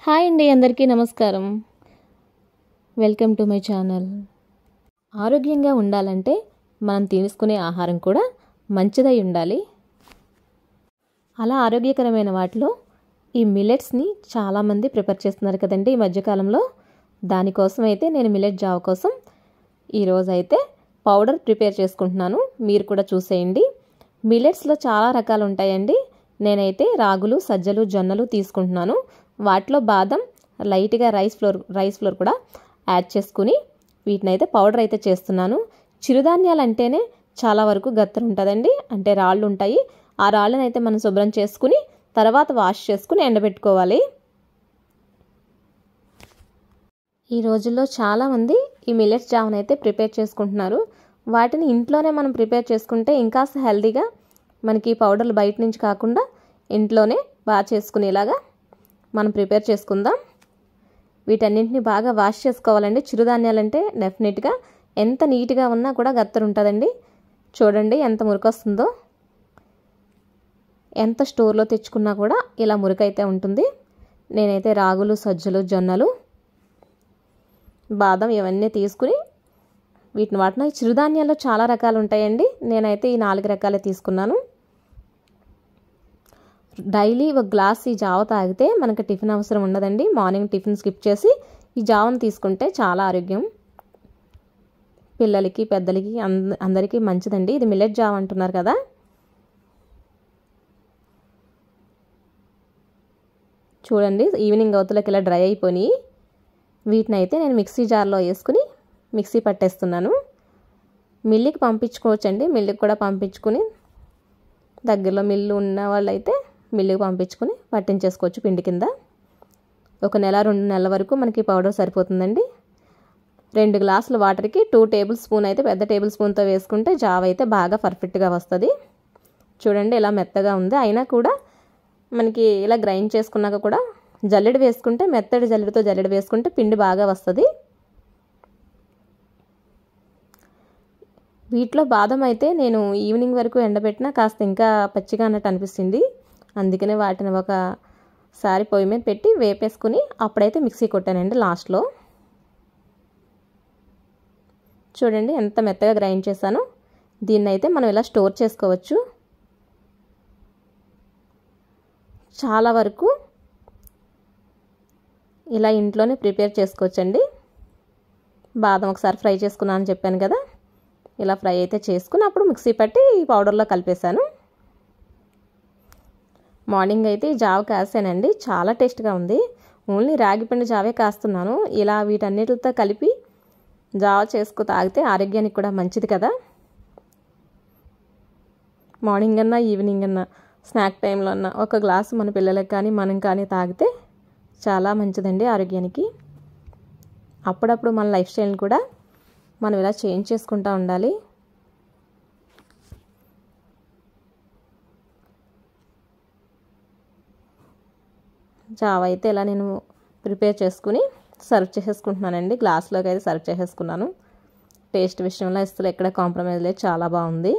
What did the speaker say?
Hi అండి, అందరికీ నమస్కారం. Welcome to my channel. ఆరోగ్యంగా ఉండాలంటే మనం తీసుకునే ఆహారం కూడా మంచిదై ఉండాలి. అలా ఆరోగ్యకరమైన వాటిలో ఈ మిల్లెట్స్ని చాలామంది ప్రిపేర్ చేస్తున్నారు కదండి ఈ మధ్యకాలంలో. దానికోసం అయితే నేను మిల్లెట్ జావ కోసం ఈరోజు అయితే పౌడర్ ప్రిపేర్ చేసుకుంటున్నాను. మీరు కూడా చూసేయండి. మిల్లెట్స్లో చాలా రకాలు ఉంటాయండి. నేనైతే రాగులు, సజ్జలు, జొన్నలు తీసుకుంటున్నాను. వాటిలో బాదం, లైట్గా రైస్ ఫ్లోర్ కూడా యాడ్ చేసుకుని వీటిని అయితే పౌడర్ అయితే చేస్తున్నాను. చిరుధాన్యాలు అంటేనే చాలా వరకు గత్తర ఉంటుందండి, అంటే రాళ్ళు ఉంటాయి. ఆ రాళ్ళని అయితే మనం శుభ్రం చేసుకుని తర్వాత వాష్ చేసుకుని ఎండబెట్టుకోవాలి. ఈ రోజుల్లో చాలామంది ఈ మిల్లెట్స్ జావను అయితే ప్రిపేర్ చేసుకుంటున్నారు. వాటిని ఇంట్లోనే మనం ప్రిపేర్ చేసుకుంటే ఇంకా హెల్తీగా మనకి పౌడర్లు బయట నుంచి కాకుండా ఇంట్లోనే బాగా చేసుకునేలాగా మనం ప్రిపేర్ చేసుకుందాం. వీటన్నింటిని బాగా వాష్ చేసుకోవాలండి. చిరుధాన్యాలు అంటే డెఫినెట్గా ఎంత నీట్గా ఉన్నా కూడా గత్తర ఉంటుందండి. చూడండి ఎంత మురికొస్తుందో. ఎంత స్టోర్లో తెచ్చుకున్నా కూడా ఇలా మురికైతే ఉంటుంది. నేనైతే రాగులు, సజ్జలు, జొన్నలు, బాదం ఇవన్నీ తీసుకుని వాటిని చిరుధాన్యాల్లో చాలా రకాలు ఉంటాయండి. నేనైతే ఈ 4 రకాలే తీసుకున్నాను. డైలీ ఒక గ్లాస్ ఈ జావ తాగితే మనకి టిఫిన్ అవసరం ఉండదండి. మార్నింగ్ టిఫిన్ స్కిప్ చేసి ఈ జావను తీసుకుంటే చాలా ఆరోగ్యం. పిల్లలకి, పెద్దలకి అందరికీ మంచిదండి. ఇది మిల్లెట్ జావ అంటున్నారు కదా. చూడండి ఈవినింగ్ అవతలకి ఇలా డ్రై అయిపోయి వీటిని అయితే నేను మిక్సీ జార్లో వేసుకుని మిక్సీ పట్టేస్తున్నాను. మిల్లుకి పంపించుకోవచ్చండి. మిల్లుకి కూడా పంపించుకుని దగ్గరలో మిల్లు ఉన్న వాళ్ళైతే మిల్లుకి పంపించుకుని పట్టించేసుకోవచ్చు పిండి కింద. 1 నెల 2 నెలల వరకు మనకి పౌడర్ సరిపోతుందండి. 2 గ్లాసుల వాటర్కి 2 టేబుల్ స్పూన్ అయితే పెద్ద టేబుల్ స్పూన్తో వేసుకుంటే జావ అయితే బాగా పర్ఫెక్ట్గా వస్తుంది. చూడండి ఇలా మెత్తగా ఉంది. అయినా కూడా మనకి ఇలా గ్రైండ్ చేసుకున్నాక కూడా జల్లెడ వేసుకుంటే మెత్తడి జల్లెడతో జల్లెడ వేసుకుంటే పిండి బాగా వస్తుంది. వీటిలో బాదం అయితే నేను ఈవినింగ్ వరకు ఎండబెట్టినా కాస్త ఇంకా పచ్చిగా అన్నట్టు అనిపిస్తుంది. అందుకనే వాటిని ఒకసారి పొయ్యి మీద పెట్టి వేపేసుకుని అప్పుడైతే మిక్సీ కొట్టానండి లాస్ట్లో. చూడండి ఎంత మెత్తగా గ్రైండ్ చేశాను. దీన్ని అయితే మనం ఇలా స్టోర్ చేసుకోవచ్చు. చాలా వరకు ఇలా ఇంట్లోనే ప్రిపేర్ చేసుకోవచ్చండి. బాదం ఒకసారి ఫ్రై చేసుకున్నాను అని చెప్పాను కదా. ఇలా ఫ్రై అయితే చేసుకుని అప్పుడు మిక్సీ పట్టి ఈ పౌడర్లో కలిపేశాను. మార్నింగ్ అయితే ఈ జావ కాసానండి. చాలా టేస్ట్గా ఉంది. ఓన్లీ రాగిపిండి జావే కాస్తున్నాను. ఇలా వీటన్నిటితో కలిపి జావ చేసుకు తాగితే ఆరోగ్యానికి కూడా మంచిది కదా. మార్నింగ్ అన్నా ఈవినింగ్ అన్నా స్నాక్ టైంలో అన్నా ఒక గ్లాసు మన పిల్లలకు కానీ మనం కానీ తాగితే చాలా మంచిదండి ఆరోగ్యానికి. అప్పుడప్పుడు మన లైఫ్ స్టైల్ని కూడా మనం ఇలా చేంజ్ చేసుకుంటూ ఉండాలి. జావ అయితే ఇలా నేను ప్రిపేర్ చేసుకుని సర్వ్ చేసేసుకుంటున్నానండి. గ్లాస్లోకి అయితే సర్వ్ చేసేసుకున్నాను. టేస్ట్ విషయంలో అసలు ఎక్కడ కాంప్రమైజ్ లేదు, చాలా బాగుంది.